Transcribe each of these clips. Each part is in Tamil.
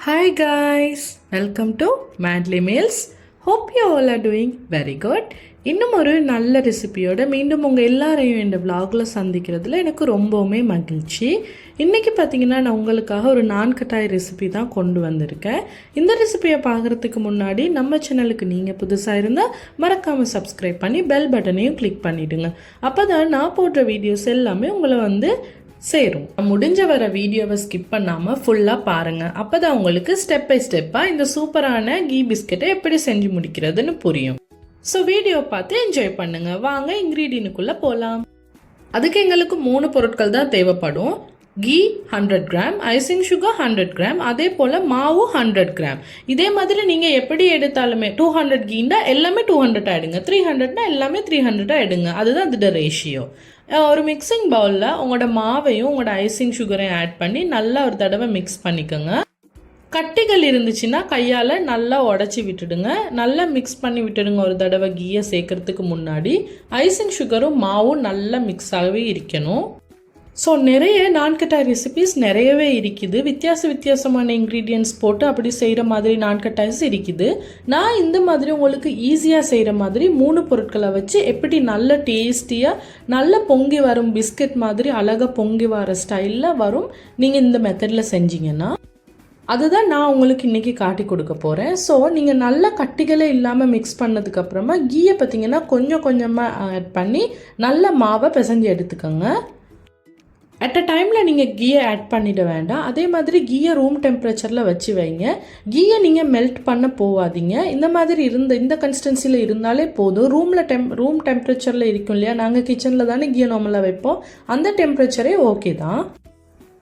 Hi guys, welcome to Madly Meals. Hope you all are doing very good. இன்னும் ஒரு நல்ல ரெசிபியோட மீண்டும் உங்கள் எல்லாரையும் இந்த vlogல சந்திக்கிறதுல எனக்கு ரொம்பவுமே மகிழ்ச்சி. இன்றைக்கி பார்த்தீங்கன்னா நான் உங்களுக்காக ஒரு நான் கட்டாய் ரெசிபி தான் கொண்டு வந்திருக்கேன். இந்த ரெசிபியை பார்க்குறதுக்கு முன்னாடி நம்ம சேனலுக்கு நீங்கள் புதுசாக இருந்தால் மறக்காமல் சப்ஸ்கிரைப் பண்ணி பெல் பட்டனையும் கிளிக் பண்ணிவிடுங்க. அப்போ தான் நான் போடுற வீடியோஸ் எல்லாமே உங்களை சேரும். முடிஞ்ச வர வீடியோவை ஸ்கிப் பண்ணாமல் ஃபுல்லாக பாருங்கள். அப்போ தான் உங்களுக்கு ஸ்டெப் பை ஸ்டெப்பாக இந்த சூப்பரான கீ பிஸ்கெட்டை எப்படி செஞ்சு முடிக்கிறதுன்னு புரியும். ஸோ வீடியோ பார்த்து என்ஜாய் பண்ணுங்கள். வாங்க இன்க்ரீடியன்ட்டுக்குள்ளே போகலாம். அதுக்கு எங்களுக்கு 3 பொருட்கள் தான் தேவைப்படும். Ghee 100 gram, icing sugar 100 gram, அதே போல் மாவு 100 கிராம். இதே மாதிரி நீங்கள் எப்படி எடுத்தாலுமே 200 கீண்டா எல்லாமே 200 ஆகிடுங்க, 300னா எல்லாமே 300 எடுங்க. அதுதான் அதோட ரேஷியோ. ஒரு மிக்சிங் பவுலில் உங்களோட மாவையும் உங்களோட ஐசிங் சுகரையும் ஆட் பண்ணி நல்லா ஒரு தடவை மிக்ஸ் பண்ணிக்கோங்க. கட்டிகள் இருந்துச்சுன்னா கையால் நல்லா உடச்சி விட்டுடுங்க. நல்லா மிக்ஸ் பண்ணி விட்டுடுங்க. ஒரு தடவை கீயை சேர்க்கறதுக்கு முன்னாடி ஐசிங் சுகரும் மாவும் நல்லா மிக்ஸ் ஆகவே இருக்கணும். ஸோ நிறைய நான்கட்டாய் ரெசிபிஸ் நிறையவே இருக்குது. வித்தியாசமான இன்க்ரீடியன்ட்ஸ் போட்டு அப்படி செய்கிற மாதிரி நான்கட்டாய்ஸ் இருக்குது. நான் இந்த மாதிரி உங்களுக்கு ஈஸியாக செய்கிற மாதிரி 3 பொருட்களை வச்சு எப்படி நல்ல டேஸ்டியாக நல்ல பொங்கி வரும் பிஸ்கட் மாதிரி அழகாக பொங்கி வர ஸ்டைலில் வரும் நீங்கள் இந்த மெத்தடில் செஞ்சீங்கன்னா அதுதான் நான் உங்களுக்கு இன்றைக்கி காட்டி கொடுக்க போகிறேன். ஸோ நீங்கள் நல்ல கட்டிகளே இல்லாமல் மிக்ஸ் பண்ணதுக்கப்புறமா கீயை பார்த்திங்கன்னா கொஞ்சமாக ஆட் பண்ணி நல்ல மாவை பிசைஞ்சு எடுத்துக்கோங்க. அட் அ டைமில் நீங்கள் கீயை ஆட் பண்ணிட வேண்டாம். அதே மாதிரி கீயை ரூம் டெம்பரேச்சரில் வச்சு வைங்க. கீயை நீங்கள் மெல்ட் பண்ண போகாதீங்க. இந்த மாதிரி இந்த கன்சிஸ்டன்சியில் இருந்தாலே போதும். ரூம் டெம்பரேச்சரில் இருக்கும் இல்லையா, நாங்கள் கிச்சனில் தானே கீயை நார்மலாக வைப்போம், அந்த டெம்பரேச்சரே ஓகே தான்.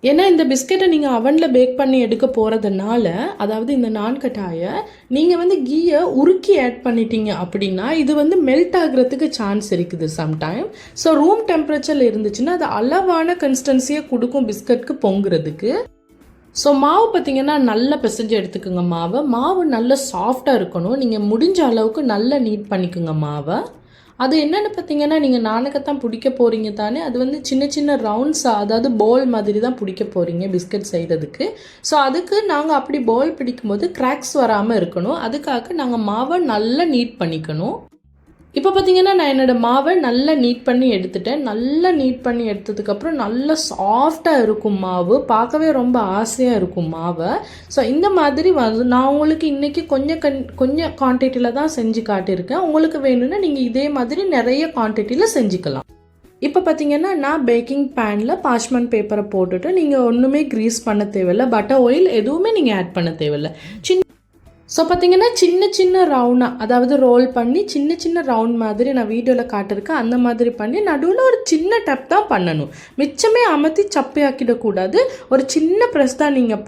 ஏன்னா இந்த பிஸ்கெட்டை நீங்கள் அவனில் பேக் பண்ணி எடுக்க போகிறதுனால, அதாவது இந்த நான் கட்டாயை நீங்கள் கீயை உருக்கி ஆட் பண்ணிட்டீங்க அப்படின்னா இது மெல்ட் ஆகிறதுக்கு சான்ஸ் இருக்குது சம்டைம். ஸோ ரூம் டெம்பரேச்சரில் இருந்துச்சுன்னா அது அளவான கன்சிஸ்டன்சியை கொடுக்கும் பிஸ்கட்க்கு பொங்குறதுக்கு. ஸோ மாவு பார்த்திங்கன்னா நல்லா பிசைஞ்சு எடுத்துக்கோங்க. மாவு நல்லா சாஃப்டாக இருக்கணும். நீங்கள் முடிஞ்ச அளவுக்கு நல்லா நீட் பண்ணிக்கோங்க மாவை. அது என்னென்னு பார்த்தீங்கன்னா நீங்கள் நாணக்கத்தான் பிடிக்க போகிறீங்க தானே, அது சின்ன ரவுண்ட்ஸாக, அதாவது பால் மாதிரி தான் பிடிக்க போகிறீங்க பிஸ்கட் செய்கிறதுக்கு. ஸோ அதுக்கு நாங்கள் அப்படி பால் பிடிக்கும்போது கிராக்ஸ் வராமல் இருக்கணும். அதுக்காக நாங்கள் மாவை நல்லா நீட் பண்ணிக்கணும். இப்போ பார்த்தீங்கன்னா நான் என்னோடய மாவை நல்லா நீட் பண்ணி எடுத்துட்டேன். நல்லா நீட் பண்ணி எடுத்ததுக்கப்புறம் நல்லா சாஃப்டாக இருக்கும் மாவு, பார்க்கவே ரொம்ப ஆசையாக இருக்கும் மாவை. ஸோ இந்த மாதிரி நான் உங்களுக்கு இன்றைக்கி கொஞ்சம் குவான்டிட்டியில் தான் செஞ்சு காட்டியிருக்கேன். உங்களுக்கு வேணும்னா நீங்கள் இதே மாதிரி நிறைய குவான்டிட்டியில் செஞ்சுக்கலாம். இப்போ பார்த்தீங்கன்னா நான் பேக்கிங் பேனில் பார்ச்மெண்ட் பேப்பரை போட்டுட்டு நீங்கள் ஒன்றுமே க்ரீஸ் பண்ண தேவையில்லை, பட்டர் ஆயில் எதுவுமே நீங்கள் ஆட் பண்ண தேவையில்லை. ஸோ பார்த்தீங்கன்னா சின்ன ரவுண்டாக, அதாவது ரோல் பண்ணி சின்ன ரவுண்ட் மாதிரி நான் வீடியோவில் காட்டிருக்கேன். அந்த மாதிரி பண்ணி நடுவில் ஒரு சின்ன டப் தான் பண்ணணும். மிச்சமே அமர்த்தி சப்பையாக்கிடக்கூடாது. ஒரு சின்ன ப்ரெஸ் தான் நீங்கள்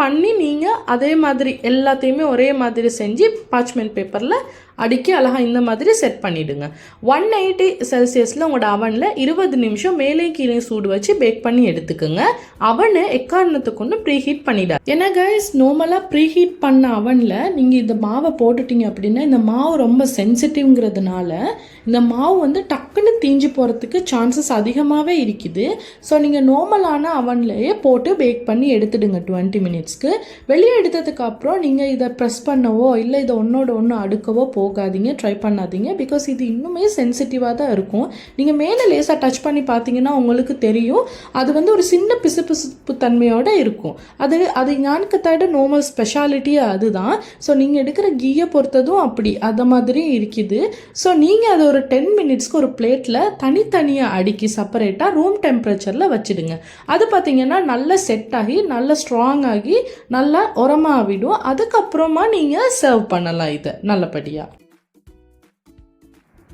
பண்ணி நீங்கள் அதே மாதிரி எல்லாத்தையுமே ஒரே மாதிரி செஞ்சு பார்ச்மெண்ட் பேப்பரில் அடுக்கி அழகாக இந்த மாதிரி செட் பண்ணிவிடுங்க. 180 செல்சியஸில் உங்களோட அவனில் 20 நிமிஷம் மேலே கீழே சூடு வச்சு பேக் பண்ணி எடுத்துக்கோங்க. அவனை எக்காரணத்துக்கு ஒன்று ப்ரீஹீட் பண்ணிடாது. ஏன்னா கைஸ், நார்மலாக ப்ரீஹீட் பண்ண அவனில் நீங்கள் இந்த மாவை போட்டுட்டீங்க அப்படின்னா இந்த மாவு ரொம்ப சென்சிட்டிவ்ங்கிறதுனால இந்த மாவு டக்குன்னு தீஞ்சு போகிறதுக்கு சான்சஸ் அதிகமாகவே இருக்குது. ஸோ நீங்கள் நார்மலான அவன்லேயே போட்டு பேக் பண்ணி எடுத்துடுங்க 20 மினிட்ஸ்க்கு. வெளியே எடுத்ததுக்கப்புறம் நீங்கள் இதை ப்ரெஸ் பண்ணவோ இல்லை இதை ஒன்றோட ஒன்று அடுக்கவோ போகாதீங்க, ட்ரை பண்ணாதீங்க. பிகாஸ் இது இன்னுமே சென்சிட்டிவாக தான் இருக்கும். நீங்கள் மேலே லேசாக டச் பண்ணி பார்த்தீங்கன்னா உங்களுக்கு தெரியும் அது ஒரு சின்ன பிசுபிசுப்பு தன்மையோடு இருக்கும். அது ஞானக்கத்தாயோட நார்மல் ஸ்பெஷாலிட்டியாக அதுதான். ஸோ நீங்கள் எடுக்கிற கீயை பொறுத்ததும் அப்படி அந்த மாதிரி இருக்குது. ஸோ நீங்கள் அதை ஒரு 10 மினிட்ஸ்க்கு ஒரு பிளேட்டில் தனித்தனியாக அடுக்கி செப்பரேட்டாக ரூம் டெம்பரேச்சரில் வச்சுடுங்க. அது பார்த்தீங்கன்னா நல்லா செட் ஆகி நல்லா ஸ்ட்ராங் ஆகி நல்லா உரமாக விடும். அதுக்கப்புறமா நீங்கள் சர்வ் பண்ணலாம் இதை நல்லபடியாக.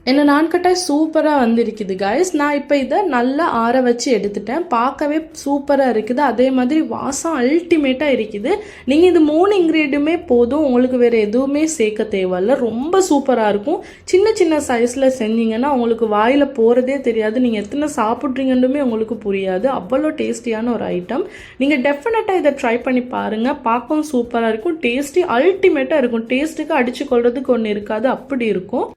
என்ன நான் கட்டாய் சூப்பராக வந்திருக்குது கைஸ். நான் இப்போ இதை நல்லா ஆற வச்சு எடுத்துட்டேன். பார்க்கவே சூப்பராக இருக்குது. அதே மாதிரி வாசம் அல்டிமேட்டாக இருக்குது. நீங்கள் இது 3 இன்க்ரீடியமே போதும், உங்களுக்கு வேறு எதுவுமே சேர்க்க தேவையில்ல. ரொம்ப சூப்பராக இருக்கும். சின்ன சைஸில் செஞ்சீங்கன்னா உங்களுக்கு வாயில் போகிறதே தெரியாது. நீங்கள் எத்தனை சாப்பிட்றீங்கன்னுமே உங்களுக்கு புரியாது. அவ்வளோ டேஸ்டியான ஒரு ஐட்டம். நீங்கள் டெஃபினட்டாக இதை ட்ரை பண்ணி பாருங்கள். பார்க்கவும் சூப்பராக இருக்கும். டேஸ்டி அல்டிமேட்டாக இருக்கும். டேஸ்ட்டுக்கு அடித்து கொள்றதுக்கு ஒன்று இருக்காது, அப்படி இருக்கும்.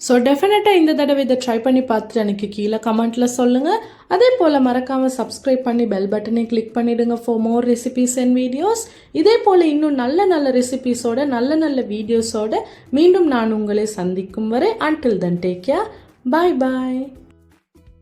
ஸோ டெஃபினட்டாக இந்த தடவை இதை ட்ரை பண்ணி பார்த்துட்டு எனக்கு கீழே கமெண்ட்டில் சொல்லுங்கள். அதே போல் மறக்காமல் சப்ஸ்கிரைப் பண்ணி பெல் பட்டனை கிளிக் பண்ணிவிடுங்க for more recipes and videos. இதே போல் இன்னும் நல்ல நல்ல ரெசிபீஸோட நல்ல நல்ல வீடியோஸோட மீண்டும் நான் உங்களை சந்திக்கும் வரை until then take care. Bye bye.